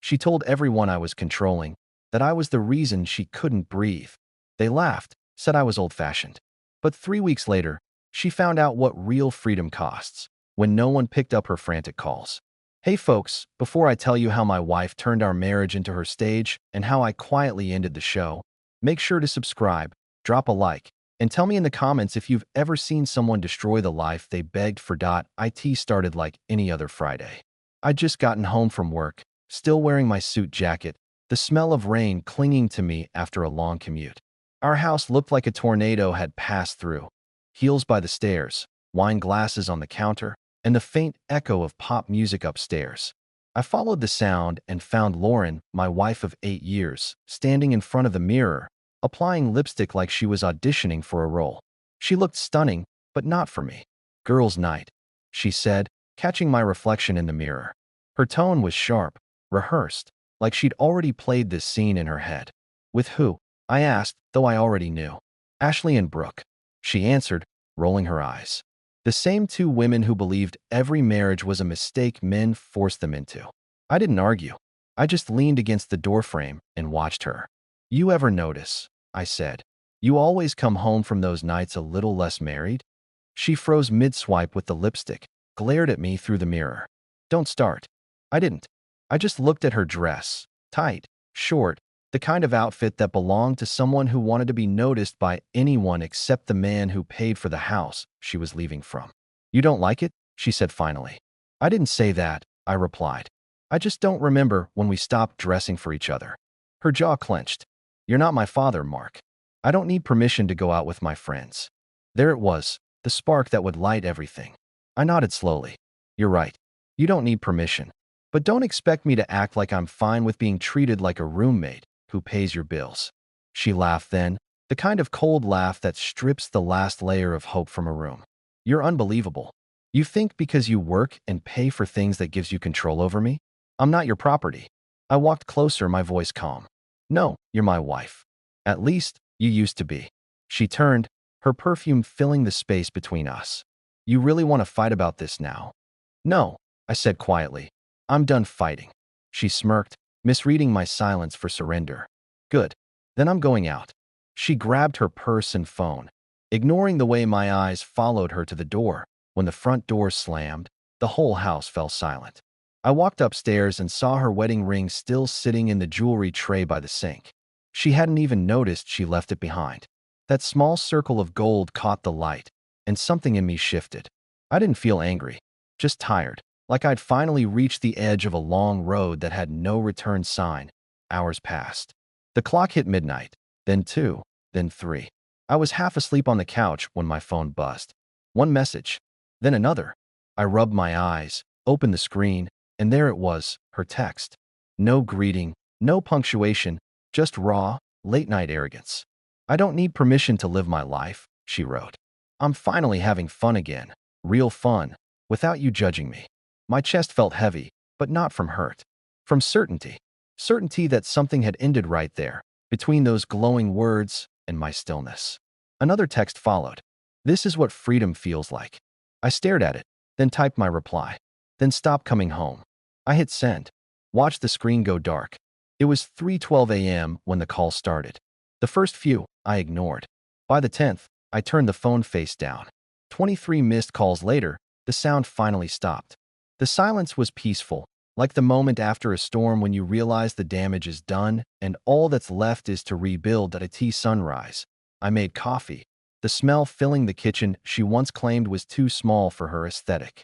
She told everyone I was controlling, that I was the reason she couldn't breathe. They laughed, said I was old-fashioned. But 3 weeks later, she found out what real freedom costs, when no one picked up her frantic calls. Hey folks, before I tell you how my wife turned our marriage into her stage and how I quietly ended the show, make sure to subscribe, drop a like, and tell me in the comments if you've ever seen someone destroy the life they begged for. It started like any other Friday. I'd just gotten home from work, still wearing my suit jacket, the smell of rain clinging to me after a long commute. Our house looked like a tornado had passed through. Heels by the stairs, wine glasses on the counter, and the faint echo of pop music upstairs. I followed the sound and found Lauren, my wife of 8 years, standing in front of the mirror, applying lipstick like she was auditioning for a role. She looked stunning, but not for me. "Girls' night," she said, catching my reflection in the mirror. Her tone was sharp, rehearsed, like she'd already played this scene in her head. "With who?" I asked, though I already knew. "Ashley and Brooke," she answered, rolling her eyes. The same two women who believed every marriage was a mistake men forced them into. I didn't argue. I just leaned against the doorframe and watched her. "You ever notice," I said, "you always come home from those nights a little less married?" She froze mid-swipe with the lipstick, glared at me through the mirror. "Don't start." I didn't. I just looked at her dress. Tight, short, the kind of outfit that belonged to someone who wanted to be noticed by anyone except the man who paid for the house she was leaving from. "You don't like it?" she said finally. "I didn't say that," I replied. "I just don't remember when we stopped dressing for each other." Her jaw clenched. "You're not my father, Mark. I don't need permission to go out with my friends." There it was, the spark that would light everything. I nodded slowly. "You're right. You don't need permission. But don't expect me to act like I'm fine with being treated like a roommate who pays your bills." She laughed then, the kind of cold laugh that strips the last layer of hope from a room. "You're unbelievable. You think because you work and pay for things that gives you control over me? I'm not your property." I walked closer, my voice calm. "No, you're my wife. At least, you used to be." She turned, her perfume filling the space between us. "You really want to fight about this now?" "No," I said quietly. "I'm done fighting." She smirked, misreading my silence for surrender. "Good. Then I'm going out." She grabbed her purse and phone, ignoring the way my eyes followed her to the door. When the front door slammed, the whole house fell silent. I walked upstairs and saw her wedding ring still sitting in the jewelry tray by the sink. She hadn't even noticed she left it behind. That small circle of gold caught the light, and something in me shifted. I didn't feel angry, just tired, like I'd finally reached the edge of a long road that had no return sign. Hours passed. The clock hit midnight, then 2, then 3. I was half asleep on the couch when my phone buzzed. One message, then another. I rubbed my eyes, opened the screen, and there it was, her text. No greeting, no punctuation, just raw, late-night arrogance. "I don't need permission to live my life," she wrote. "I'm finally having fun again, real fun, without you judging me." My chest felt heavy, but not from hurt. From certainty. Certainty that something had ended right there, between those glowing words and my stillness. Another text followed. "This is what freedom feels like." I stared at it, then typed my reply. "Then stop coming home." I hit send. Watched the screen go dark. It was 3:12 a.m. when the call started. The first few, I ignored. By the 10th, I turned the phone face down. 23 missed calls later, the sound finally stopped. The silence was peaceful, like the moment after a storm when you realize the damage is done and all that's left is to rebuild at a sunrise. I made coffee, the smell filling the kitchen she once claimed was too small for her aesthetic.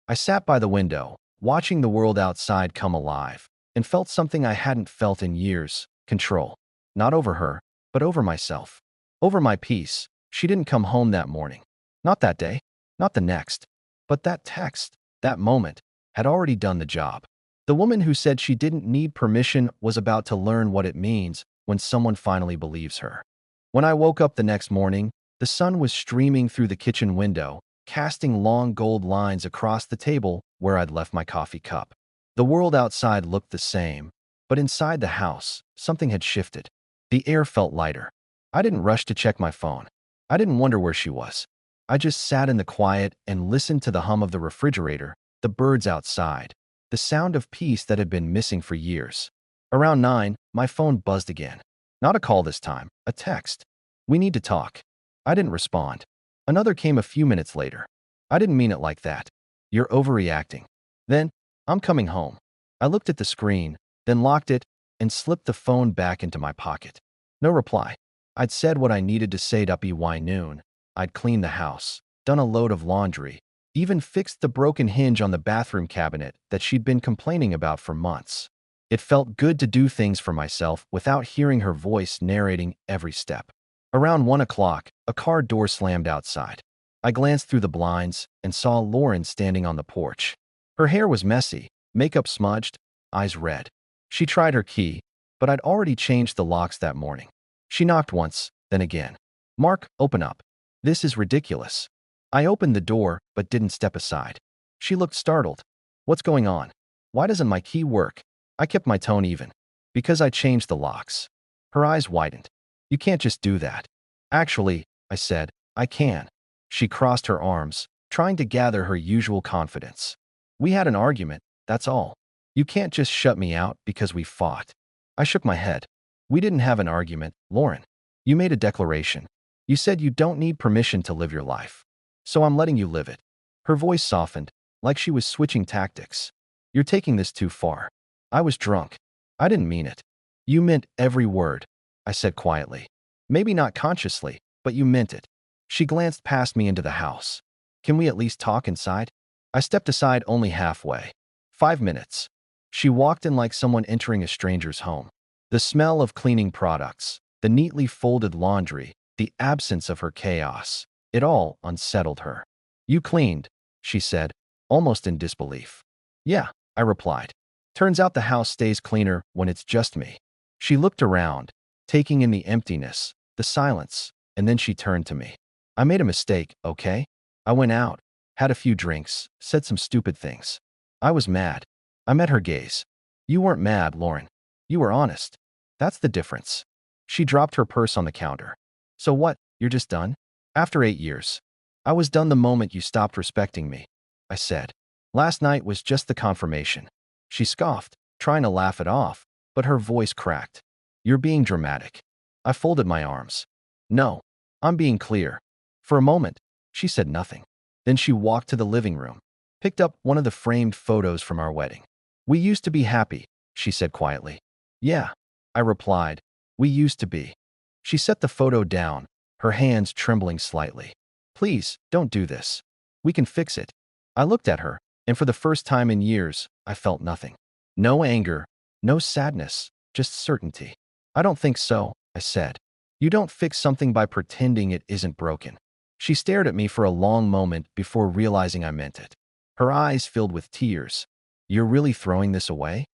I sat by the window, watching the world outside come alive, and felt something I hadn't felt in years: control. Not over her, but over myself. Over my peace. She didn't come home that morning. Not that day. Not the next. But that text, that moment, had already done the job. The woman who said she didn't need permission was about to learn what it means when someone finally believes her. When I woke up the next morning, the sun was streaming through the kitchen window, casting long gold lines across the table where I'd left my coffee cup. The world outside looked the same, but inside the house, something had shifted. The air felt lighter. I didn't rush to check my phone. I didn't wonder where she was. I just sat in the quiet and listened to the hum of the refrigerator, the birds outside, the sound of peace that had been missing for years. Around 9, my phone buzzed again. Not a call this time, a text. "We need to talk." I didn't respond. Another came a few minutes later. "I didn't mean it like that. You're overreacting." Then, "I'm coming home." I looked at the screen, then locked it and slipped the phone back into my pocket. No reply. I'd said what I needed to say by noon. I'd cleaned the house, done a load of laundry, even fixed the broken hinge on the bathroom cabinet that she'd been complaining about for months. It felt good to do things for myself without hearing her voice narrating every step. Around 1 o'clock, a car door slammed outside. I glanced through the blinds and saw Lauren standing on the porch. Her hair was messy, makeup smudged, eyes red. She tried her key, but I'd already changed the locks that morning. She knocked once, then again. "Mark, open up. This is ridiculous." I opened the door, but didn't step aside. She looked startled. "What's going on? Why doesn't my key work?" I kept my tone even. "Because I changed the locks." Her eyes widened. "You can't just do that." "Actually," I said, "I can." She crossed her arms, trying to gather her usual confidence. "We had an argument, that's all. You can't just shut me out because we fought." I shook my head. "We didn't have an argument, Lauren. You made a declaration. You said you don't need permission to live your life. So I'm letting you live it." Her voice softened, like she was switching tactics. "You're taking this too far." I was drunk. "I didn't mean it." "You meant every word," I said quietly. "Maybe not consciously, but you meant it." She glanced past me into the house. "Can we at least talk inside?" I stepped aside only halfway. 5 minutes. She walked in like someone entering a stranger's home. The smell of cleaning products, the neatly folded laundry, the absence of her chaos, it all unsettled her. "You cleaned," she said, almost in disbelief. "Yeah," I replied. "Turns out the house stays cleaner when it's just me." She looked around, taking in the emptiness, the silence, and then she turned to me. "I made a mistake, okay? I went out, had a few drinks, said some stupid things. I was mad." I met her gaze. "You weren't mad, Lauren. You were honest. That's the difference." She dropped her purse on the counter. "So what, you're just done?" "After 8 years. I was done the moment you stopped respecting me," I said. "Last night was just the confirmation." She scoffed, trying to laugh it off, but her voice cracked. "You're being dramatic." I folded my arms. "No, I'm being clear." For a moment, she said nothing. Then she walked to the living room, picked up one of the framed photos from our wedding. "We used to be happy," she said quietly. "Yeah," I replied. "We used to be." She set the photo down, her hands trembling slightly. "Please, don't do this. We can fix it." I looked at her, and for the first time in years, I felt nothing. No anger, no sadness, just certainty. "I don't think so," I said. "You don't fix something by pretending it isn't broken." She stared at me for a long moment before realizing I meant it. Her eyes filled with tears. "You're really throwing this away?"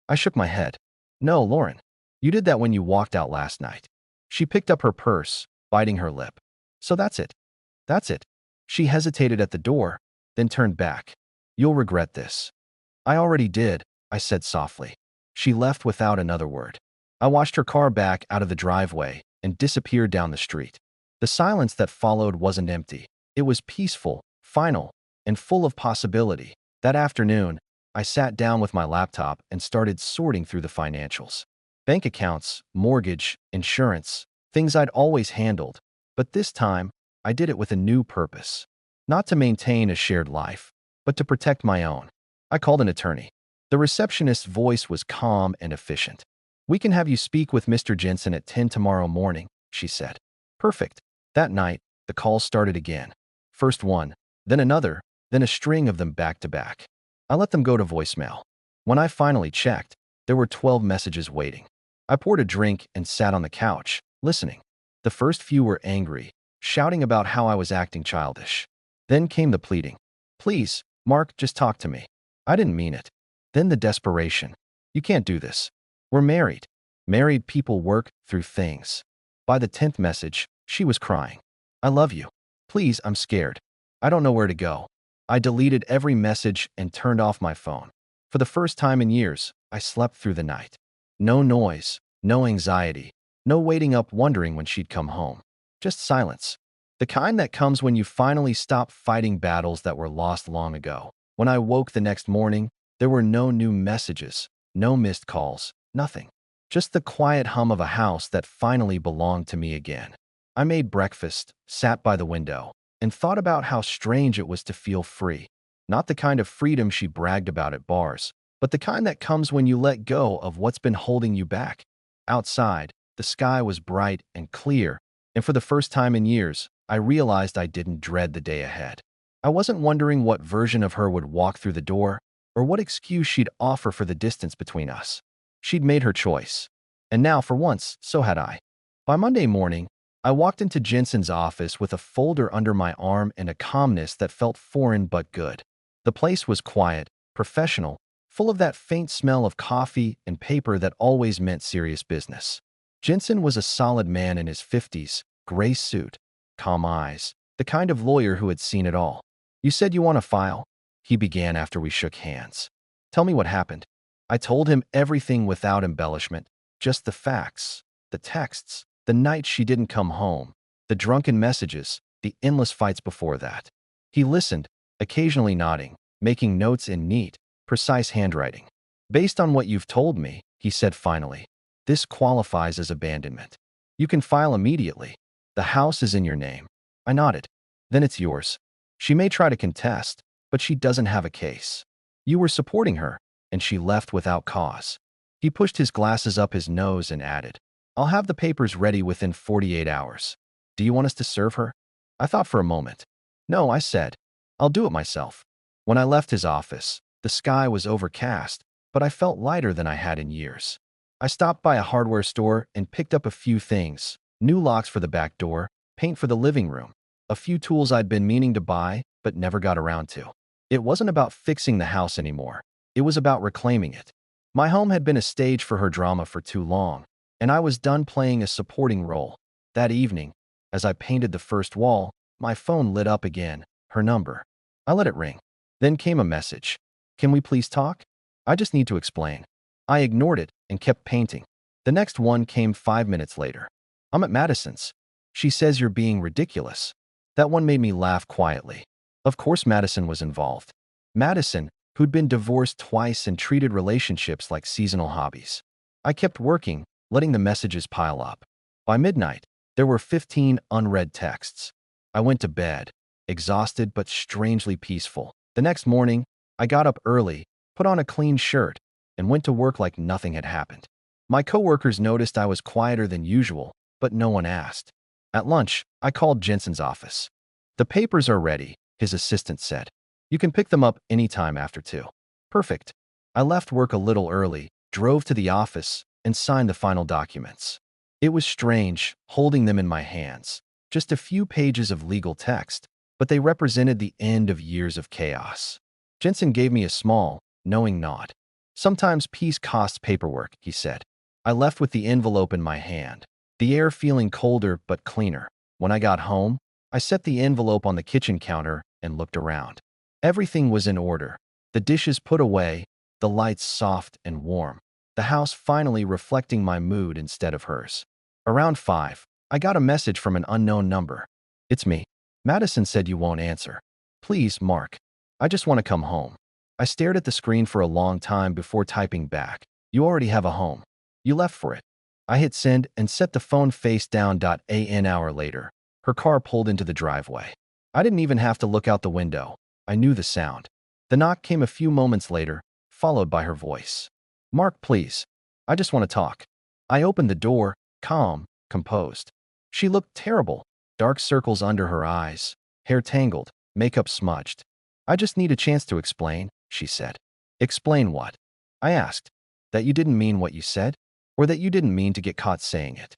I shook my head. "No, Lauren. You did that when you walked out last night." She picked up her purse, biting her lip. "So that's it. That's it." She hesitated at the door, then turned back. "You'll regret this." "I already did," I said softly. She left without another word. I watched her car back out of the driveway and disappear down the street. The silence that followed wasn't empty. It was peaceful, final, and full of possibility. That afternoon, I sat down with my laptop and started sorting through the financials. Bank accounts, mortgage, insurance, things I'd always handled. But this time, I did it with a new purpose. Not to maintain a shared life, but to protect my own. I called an attorney. The receptionist's voice was calm and efficient. "We can have you speak with Mr. Jensen at 10 tomorrow morning," she said. Perfect. That night, the calls started again. First one, then another, then a string of them back to back. I let them go to voicemail. When I finally checked, there were 12 messages waiting. I poured a drink and sat on the couch, listening. The first few were angry, shouting about how I was acting childish. Then came the pleading. "Please, Mark, just talk to me." I didn't mean it. Then the desperation. "You can't do this. We're married." Married people work through things. By the 10th message, she was crying. "I love you. Please, I'm scared. I don't know where to go." I deleted every message and turned off my phone. For the first time in years, I slept through the night. No noise, no anxiety, no waiting up wondering when she'd come home. Just silence. The kind that comes when you finally stop fighting battles that were lost long ago. When I woke the next morning, There were no new messages, no missed calls, nothing. Just the quiet hum of a house that finally belonged to me again. I made breakfast, sat by the window, and thought about how strange it was to feel free. Not the kind of freedom she bragged about at bars, but the kind that comes when you let go of what's been holding you back. Outside, the sky was bright and clear, and for the first time in years, I realized I didn't dread the day ahead. I wasn't wondering what version of her would walk through the door, or what excuse she'd offer for the distance between us. She'd made her choice. And now, for once, so had I. By Monday morning, I walked into Jensen's office with a folder under my arm and a calmness that felt foreign but good. The place was quiet, professional, full of that faint smell of coffee and paper that always meant serious business. Jensen was a solid man in his 50s, gray suit, calm eyes, the kind of lawyer who had seen it all. "You said you want a file?" he began after we shook hands. "Tell me what happened." I told him everything without embellishment, just the facts, the texts, the night she didn't come home, the drunken messages, the endless fights before that. He listened, occasionally nodding, making notes in neat, precise handwriting. "Based on what you've told me," he said finally, "this qualifies as abandonment. You can file immediately. The house is in your name." I nodded. "Then it's yours. She may try to contest, but she doesn't have a case. You were supporting her, and she left without cause." He pushed his glasses up his nose and added, "I'll have the papers ready within 48 hours. Do you want us to serve her?" I thought for a moment. "No," I said. "I'll do it myself." When I left his office, the sky was overcast, but I felt lighter than I had in years. I stopped by a hardware store and picked up a few things: new locks for the back door, paint for the living room, a few tools I'd been meaning to buy but never got around to. It wasn't about fixing the house anymore. It was about reclaiming it. My home had been a stage for her drama for too long, and I was done playing a supporting role. That evening, as I painted the first wall, my phone lit up again, her number. I let it ring. Then came a message. "Can we please talk? I just need to explain." I ignored it and kept painting. The next one came 5 minutes later. "I'm at Madison's. She says you're being ridiculous." That one made me laugh quietly. Of course Madison was involved. Madison, who'd been divorced twice and treated relationships like seasonal hobbies. I kept working, letting the messages pile up. By midnight, there were 15 unread texts. I went to bed, exhausted but strangely peaceful. The next morning, I got up early, put on a clean shirt, and went to work like nothing had happened. My coworkers noticed I was quieter than usual, but no one asked. At lunch, I called Jensen's office. "The papers are ready," his assistant said. "You can pick them up anytime after 2. Perfect. I left work a little early, drove to the office, and signed the final documents. It was strange, holding them in my hands. Just a few pages of legal text, but they represented the end of years of chaos. Jensen gave me a small, knowing nod. "Sometimes peace costs paperwork," he said. I left with the envelope in my hand, the air feeling colder but cleaner. When I got home, I set the envelope on the kitchen counter and looked around. Everything was in order. The dishes put away, the lights soft and warm. The house finally reflecting my mood instead of hers. Around 5, I got a message from an unknown number. "It's me. Madison said you won't answer. Please, Mark. I just want to come home." I stared at the screen for a long time before typing back. "You already have a home. You left for it." I hit send and set the phone face down. An hour later, her car pulled into the driveway. I didn't even have to look out the window. I knew the sound. The knock came a few moments later, followed by her voice. "Mark, please. I just want to talk." I opened the door, calm, composed. She looked terrible, dark circles under her eyes, hair tangled, makeup smudged. "I just need a chance to explain," she said. "Explain what?" I asked. "That you didn't mean what you said? Or that you didn't mean to get caught saying it?"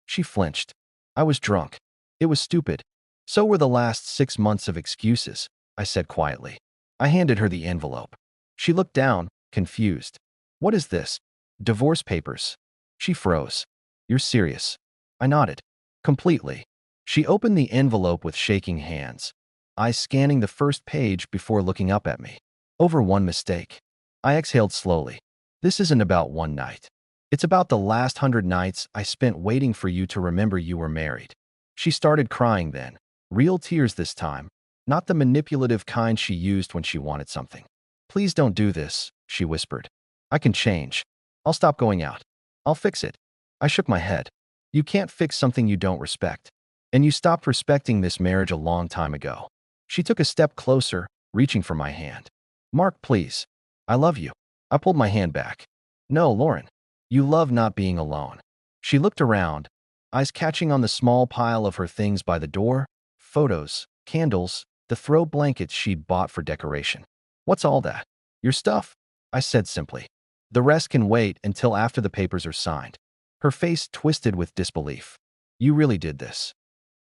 She flinched. "I was drunk. It was stupid. So were the last 6 months of excuses," I said quietly. I handed her the envelope. She looked down, confused. "What is this? Divorce papers?" She froze. "You're serious?" I nodded. "Completely." She opened the envelope with shaking hands, eyes scanning the first page before looking up at me. "Over one mistake." I exhaled slowly. "This isn't about one night. It's about the last 100 nights I spent waiting for you to remember you were married." She started crying then. Real tears this time, not the manipulative kind she used when she wanted something. "Please don't do this," she whispered. I can change. I'll stop going out. I'll fix it. I shook my head. You can't fix something you don't respect. And you stopped respecting this marriage a long time ago. She took a step closer, reaching for my hand. Mark, please. I love you. I pulled my hand back. No, Lauren. You love not being alone. She looked around, eyes catching on the small pile of her things by the door, photos, candles, the throw blankets she'd bought for decoration. What's all that? Your stuff, I said simply. The rest can wait until after the papers are signed. Her face twisted with disbelief. You really did this.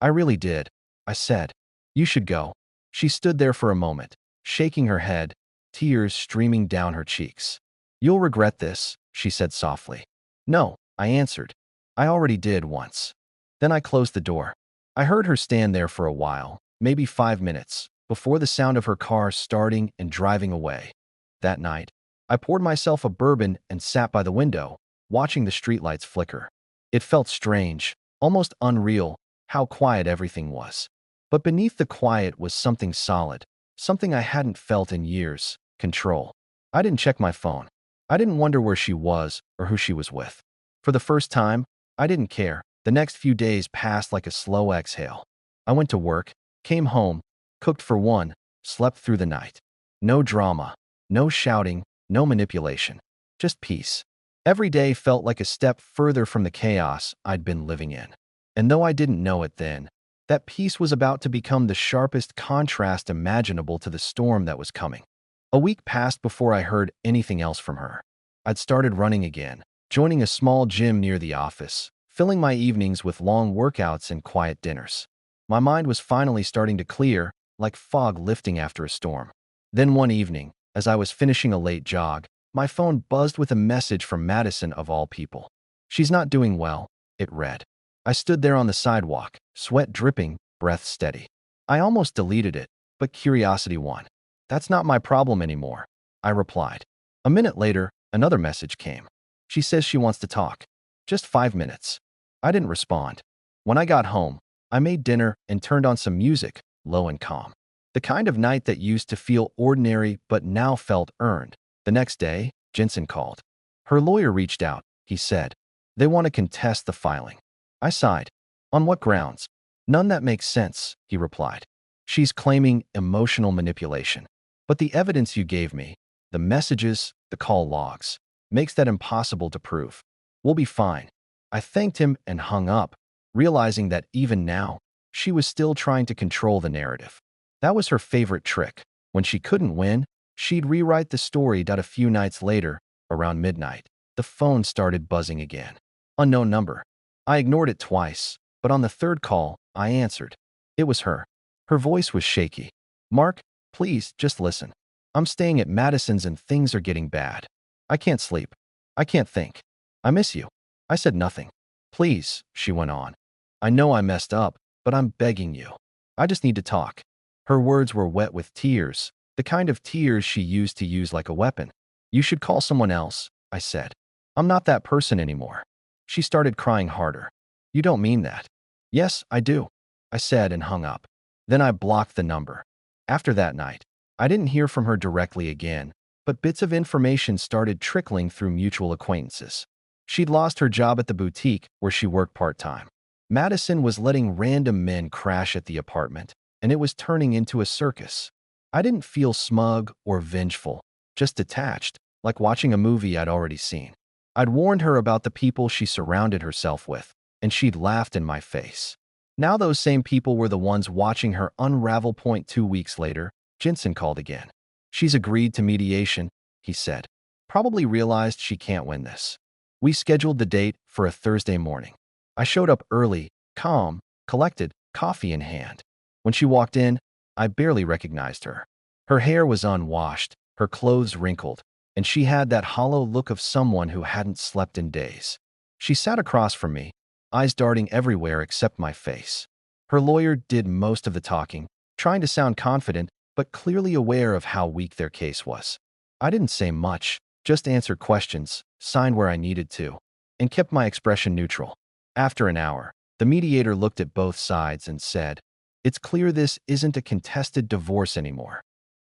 I really did, I said. You should go. She stood there for a moment, shaking her head, tears streaming down her cheeks. You'll regret this, she said softly. No, I answered. I already did once. Then I closed the door. I heard her stand there for a while, maybe 5 minutes, before the sound of her car starting and driving away. That night, I poured myself a bourbon and sat by the window, watching the streetlights flicker. It felt strange, almost unreal, how quiet everything was. But beneath the quiet was something solid, something I hadn't felt in years: control. I didn't check my phone. I didn't wonder where she was or who she was with. For the first time, I didn't care. The next few days passed like a slow exhale. I went to work, came home, cooked for one, slept through the night. No drama, no shouting, no manipulation. Just peace. Every day felt like a step further from the chaos I'd been living in. And though I didn't know it then, that peace was about to become the sharpest contrast imaginable to the storm that was coming. A week passed before I heard anything else from her. I'd started running again, joining a small gym near the office, filling my evenings with long workouts and quiet dinners. My mind was finally starting to clear, like fog lifting after a storm. Then one evening, as I was finishing a late jog, my phone buzzed with a message from Madison of all people. She's not doing well, it read. I stood there on the sidewalk, sweat dripping, breath steady. I almost deleted it, but curiosity won. That's not my problem anymore, I replied. A minute later, another message came. She says she wants to talk. Just 5 minutes. I didn't respond. When I got home, I made dinner and turned on some music, low and calm. The kind of night that used to feel ordinary but now felt earned. The next day, Jensen called. Her lawyer reached out, he said. They want to contest the filing. I sighed. On what grounds? None that makes sense, he replied. She's claiming emotional manipulation. But the evidence you gave me, the messages, the call logs, makes that impossible to prove. We'll be fine. I thanked him and hung up, realizing that even now, she was still trying to control the narrative. That was her favorite trick. When she couldn't win, she'd rewrite the story. A few nights later, around midnight, the phone started buzzing again. Unknown number. I ignored it twice, but on the third call, I answered. It was her. Her voice was shaky. Mark, please, just listen. I'm staying at Madison's and things are getting bad. I can't sleep. I can't think. I miss you. I said nothing. Please, she went on. I know I messed up, but I'm begging you. I just need to talk. Her words were wet with tears, the kind of tears she used to use like a weapon. You should call someone else, I said. I'm not that person anymore. She started crying harder. You don't mean that. Yes, I do, I said and hung up. Then I blocked the number. After that night, I didn't hear from her directly again, but bits of information started trickling through mutual acquaintances. She'd lost her job at the boutique where she worked part-time. Madison was letting random men crash at the apartment, and it was turning into a circus. I didn't feel smug or vengeful, just detached, like watching a movie I'd already seen. I'd warned her about the people she surrounded herself with, and she'd laughed in my face. Now those same people were the ones watching her unravel. 2 weeks later, Jensen called again. She's agreed to mediation, he said. Probably realized she can't win this. We scheduled the date for a Thursday morning. I showed up early, calm, collected, coffee in hand. When she walked in, I barely recognized her. Her hair was unwashed, her clothes wrinkled, and she had that hollow look of someone who hadn't slept in days. She sat across from me, eyes darting everywhere except my face. Her lawyer did most of the talking, trying to sound confident, but clearly aware of how weak their case was. I didn't say much, just answered questions, signed where I needed to, and kept my expression neutral. After an hour, the mediator looked at both sides and said, "It's clear this isn't a contested divorce anymore."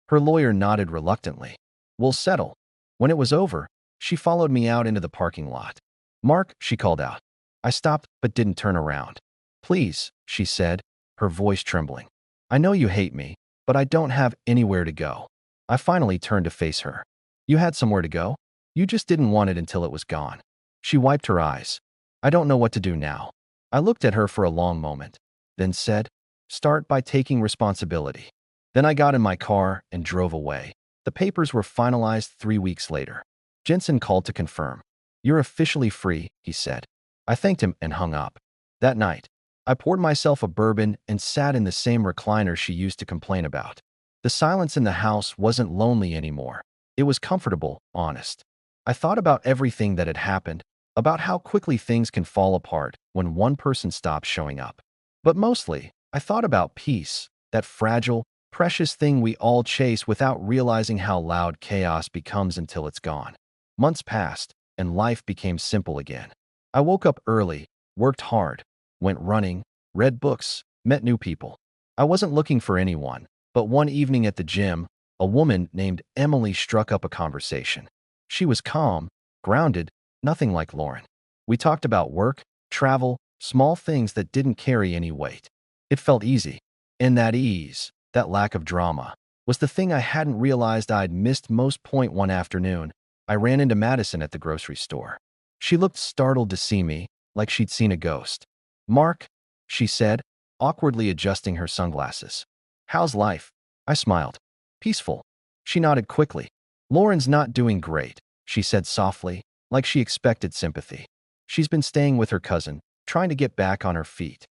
Her lawyer nodded reluctantly. "We'll settle. When it was over, she followed me out into the parking lot. "Mark," she called out. I stopped but didn't turn around. "Please," she said, her voice trembling. "I know you hate me, but I don't have anywhere to go." I finally turned to face her. "You had somewhere to go? You just didn't want it until it was gone." She wiped her eyes. "I don't know what to do now." I looked at her for a long moment, then said, "Start by taking responsibility." Then I got in my car and drove away. The papers were finalized 3 weeks later. Jensen called to confirm. "You're officially free," he said. I thanked him and hung up. That night, I poured myself a bourbon and sat in the same recliner she used to complain about. The silence in the house wasn't lonely anymore. It was comfortable, honest. I thought about everything that had happened, about how quickly things can fall apart when one person stops showing up. But mostly, I thought about peace, that fragile, precious thing we all chase without realizing how loud chaos becomes until it's gone. Months passed, and life became simple again. I woke up early, worked hard, went running, read books, met new people. I wasn't looking for anyone, but one evening at the gym, a woman named Emily struck up a conversation. She was calm, grounded, nothing like Lauren. We talked about work, travel, small things that didn't carry any weight. It felt easy. And that ease, that lack of drama, was the thing I hadn't realized I'd missed most. Point one afternoon, I ran into Madison at the grocery store. She looked startled to see me, like she'd seen a ghost. "Mark," she said, awkwardly adjusting her sunglasses. "How's life?" I smiled. "Peaceful." She nodded quickly. "Lauren's not doing great," she said softly, like she expected sympathy. "She's been staying with her cousin, trying to get back on her feet."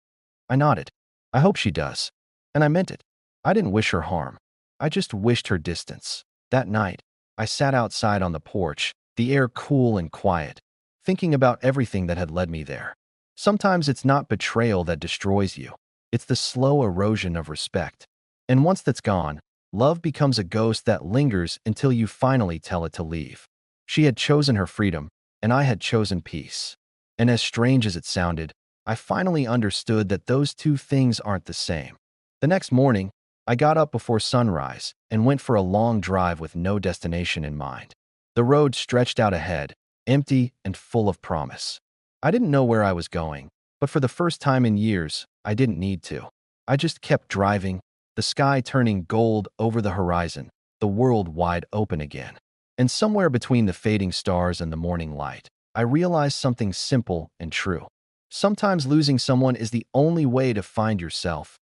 I nodded. "I hope she does." And I meant it. I didn't wish her harm. I just wished her distance. That night, I sat outside on the porch, the air cool and quiet, thinking about everything that had led me there. Sometimes it's not betrayal that destroys you. It's the slow erosion of respect. And once that's gone, love becomes a ghost that lingers until you finally tell it to leave. She had chosen her freedom, and I had chosen peace. And as strange as it sounded, I finally understood that those two things aren't the same. The next morning, I got up before sunrise and went for a long drive with no destination in mind. The road stretched out ahead, empty and full of promise. I didn't know where I was going, but for the first time in years, I didn't need to. I just kept driving, the sky turning gold over the horizon, the world wide open again. And somewhere between the fading stars and the morning light, I realized something simple and true. Sometimes losing someone is the only way to find yourself.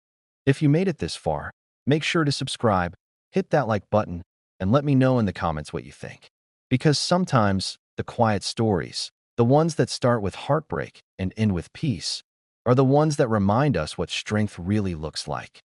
If you made it this far, make sure to subscribe, hit that like button, and let me know in the comments what you think. Because sometimes the quiet stories, the ones that start with heartbreak and end with peace, are the ones that remind us what strength really looks like.